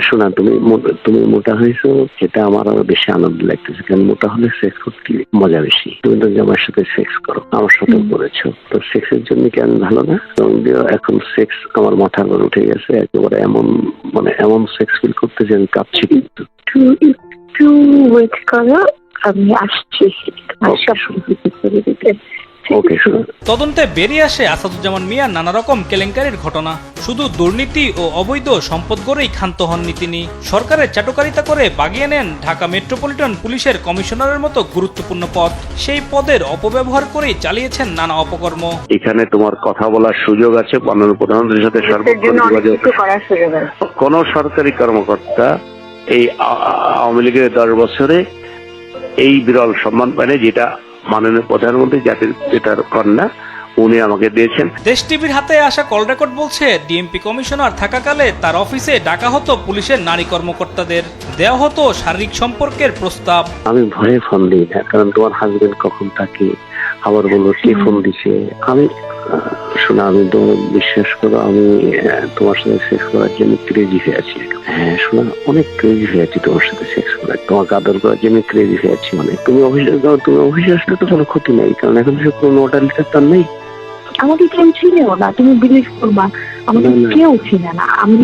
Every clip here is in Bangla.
শোনা, তুমি মোটা হয়েছো, সেটা আমার আরো বেশি আনন্দ লাগতেছে, কারণ মোটা হলে সেক্স করতে মজা বেশি। তুমি তো আমার সাথে সেক্স করো, আমার সাথে করেছো, তো সেক্সের জন্য কি আমি ভালো না? এখন সেক্স আমার মাথার উপর উঠে গেছে একেবারে, এমন সেক্স ফিল করতেছি আমি কাঁপছি। কিন্তু একটু ওয়েট করো, আমি আসছি। তদন্তে বেরিয়ে আসে আসাদুজ্জামান মিয়ার নানা রকম কেলেঙ্কারির ঘটনা। শুধু দুর্নীতি ও অবৈধ সম্পদ গড়েই ক্ষান্ত হননি তিনি, সরকারের চাটুকারিতা করে বাগিয়ে নেন ঢাকা মেট্রোপলিটন পুলিশের কমিশনারের মতো গুরুত্বপূর্ণ পদ। সেই পদের অপব্যবহার করেই চালিয়েছেন নানা অপকর্ম। এখানে তোমার কথা বলার সুযোগ আছে, মাননীয় প্রধানমন্ত্রীর সাথে কোন সরকারি কর্মকর্তা এই আওয়ামী লীগের 10 বছরে এই বিরল সম্মান পায়নি, যেটা মাননীয় প্রধানমন্ত্রী জাতির পিতার কন্যা উনি আমাকে দিয়েছেন। দেশ টিভির হাতে আসা কল রেকর্ড বলছে, ডিএমপি কমিশনার থাকাকালে তার অফিসে ডাকা হতো পুলিশের নারী কর্মকর্তাদের, দেওয়া হতো শারীরিক সম্পর্কের প্রস্তাব। আমি ভয়ে ফোন দিই না, কারণ তোমার হাজবেন্ড কখন থাকে, আবার বলবো কে ফোন দিছে। আমি শোনা, আমি তো বিশ্বাস করো, আমি তোমার সাথে সেক্স করার জন্য ক্রেজি হয়ে আছি। হ্যাঁ শোনা, অনেক ক্রেজি হয়ে আছি তোমার সাথে সেক্স করার, তোমাকে আদর করার জন্য ক্রেজি হয়ে আছি। তুমি অফিসে আসলে তো কোনো ক্ষতি নাই, কারণ এখন সে কোনো অর্ডার লিটার তার নেই। আমাদের কেউ ছিলেও না, তুমি বিলিভ করবা, আমাদের কেউ ছিল না। আমি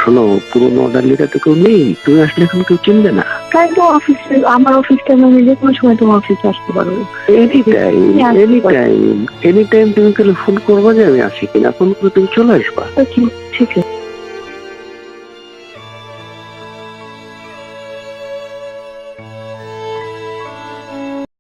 শোনো, পুরোনো অর্ডার লিটার তো কেউ নেই, তুমি আসলে এখন কেউ চিনবে না। তাই তো অফিসে, আমার অফিসটা আমি যে কোনো সময় তোমার অফিসে আসতে পারবো। এনি টাইম তুমি তাহলে ফোন করবা যে আমি আসি কিনা, ফোন করে তুমি চলে আসবা। ঠিক আছে।